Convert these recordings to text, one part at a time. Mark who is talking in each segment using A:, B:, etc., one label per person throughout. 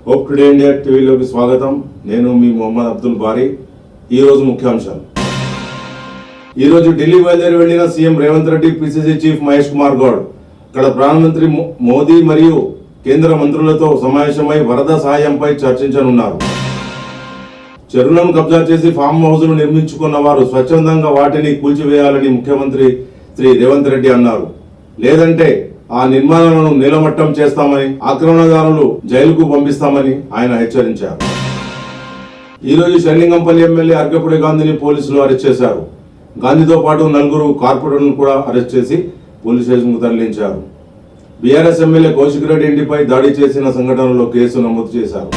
A: Hope today India టీవీలోకి స్వాగతం. నేను మీ మొహమ్మద్ అబ్దుల్ బారీ. ఈరోజు ముఖ్యాంశాలు. ఈరోజు ఢిల్లీ బయలుదేరి వెళ్లిన CM Revanth Reddy, PCC chief Mahesh Kumar Goud ఇక్కడ ప్రధానమంత్రి మోదీ మరియు కేంద్ర మంత్రులతో సమావేశమై వరద సహాయంపై చర్చించనున్నారు. చెరువులను కబ్జా చేసి ఫామ్ హౌస్లు నిర్మించుకున్న వారు స్వచ్ఛందంగా వాటిని కూల్చివేయాలని ముఖ్యమంత్రి శ్రీ రేవంత్ రెడ్డి అన్నారు. లేదంటే ఆ నిర్మాణాలను నీలమట్టం చేస్తామని, ఆక్రమణదారులు జైలుకు పంపిస్తామని ఆయన హెచ్చరించారు. ఈరోజు షన్లింగంపల్లి ఎమ్మెల్యే అర్గపుడి గాంధీని పోలీసులు అరెస్ట్ చేశారు. గాంధీతో పాటు 4 కార్పొరేటర్లను కూడా అరెస్ట్ చేసి పోలీస్ స్టేషన్కు తరలించారు. బీఆర్ఎస్ ఎమ్మెల్యే కౌశిక్ రెడ్డి ఇంటిపై దాడి చేసిన సంఘటనలో కేసు నమోదు చేశారు.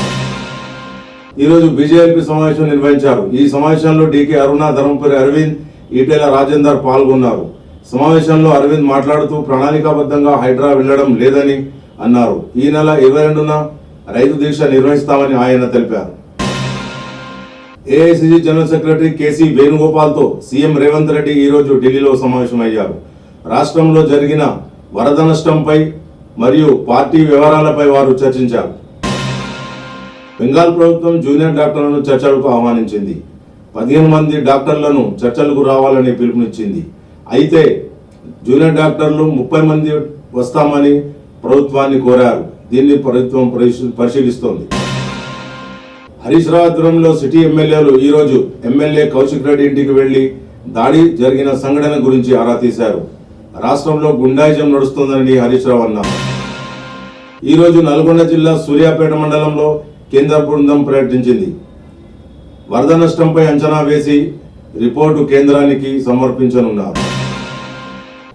A: ఈరోజు బీజేపీ సమావేశం నిర్వహించారు. ఈ సమావేశంలో డీకే అరుణ, ధర్మపురి అరవింద్, ఈటెల రాజేందర్ పాల్గొన్నారు. సమావేశంలో అరవింద్ మాట్లాడుతూ ప్రణాళికాబద్ధంగా హైడ్రా వెళ్లడం లేదని అన్నారు. ఈ నెల 22న రైతు దీక్ష నిర్వహిస్తామని ఆయన తెలిపారు. ఏఐసిసి జనరల్ సెక్రటరీ కేసీ వేణుగోపాల్తో సీఎం రేవంత్ రెడ్డి ఈరోజు ఢిల్లీలో సమావేశమయ్యారు. రాష్ట్రంలో జరిగిన వరద నష్టంపై మరియు పార్టీ వ్యవహారాలపై వారు చర్చించారు. బెంగాల్ ప్రభుత్వం జూనియర్ డాక్టర్లను చర్చలకు ఆహ్వానించింది. 15 మంది డాక్టర్లను చర్చలకు రావాలని పిలుపునిచ్చింది. అయితే జూనియర్ డాక్టర్లు 30 మంది వస్తామని ప్రభుత్వాన్ని కోరారు. దీన్ని ప్రభుత్వం పరిశీలిస్తోంది. హరీష్ రావు ఆధ్వర్యంలో సిటీ ఎమ్మెల్యేలు ఈరోజు ఎమ్మెల్యే కౌశిక్ రెడ్డి ఇంటికి వెళ్లి దాడి జరిగిన సంఘటన గురించి ఆరా తీశారు. రాష్ట్రంలో గుండాయిజం నడుస్తోందని హరీష్ రావు అన్నారు. ఈరోజు నల్గొండ జిల్లా సూర్యాపేట మండలంలో కేంద్ర బృందం పర్యటించింది. వరద నష్టంపై అంచనా వేసి రిపోర్టు కేంద్రానికి సమర్పించనున్నారు.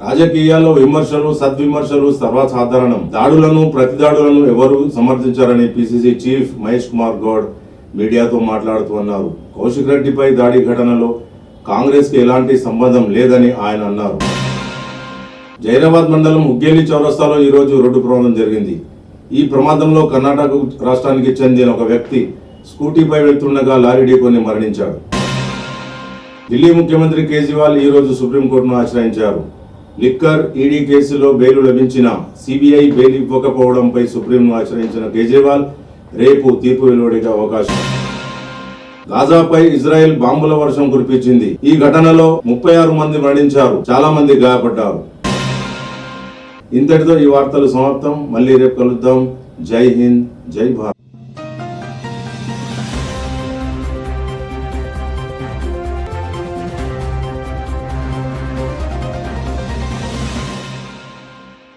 A: రాజకీయాల్లో విమర్శలు, సద్విమర్శలు సర్వసాధారణం. దాడులను, ప్రతిదాడులను ఎవరు సమర్థించారని పిసిసి చీఫ్ మహేష్ కుమార్ గౌడ్ మీడియాతో మాట్లాడుతూ అన్నారు. కౌశిక్ రెడ్డిపై దాడి ఘటనలో కాంగ్రెస్ కి ఎలాంటి సంబంధం లేదని ఆయన అన్నారు. జైరాబాద్ మండలం హుగ్గేలి చౌరస్తాలో ఈరోజు రోడ్డు ప్రమాదం జరిగింది. ఈ ప్రమాదంలో కర్ణాటక రాష్ట్రానికి చెందిన ఒక వ్యక్తి స్కూటీపై వెళ్తుండగా లారీ ఢీకొని మరణించాడు. ఢిల్లీ ముఖ్యమంత్రి కేజ్రీవాల్ ఈరోజు సుప్రీంకోర్టును ఆశ్రయించారు. లిక్కర్ ఈడీ కేసులో బెయిల్ లభించిన సిబిఐ బెయిల్ ఇవ్వకపోవడంపై సుప్రీంను ఆశ్రయించిన కేజ్రీవాల్ రేపు తీర్పు వెలువడే అవకాశం. గాజాపై ఇజ్రాయెల్ బాంబుల వర్షం కురిపించింది. ఈ ఘటనలో 36 మంది మరణించారు, చాలా మంది గాయపడ్డారు. ఇంతటితో ఈ వార్తలు సమాప్తం. మళ్ళీ రేపు కలుద్దాం. జై హింద్, జై భారత్.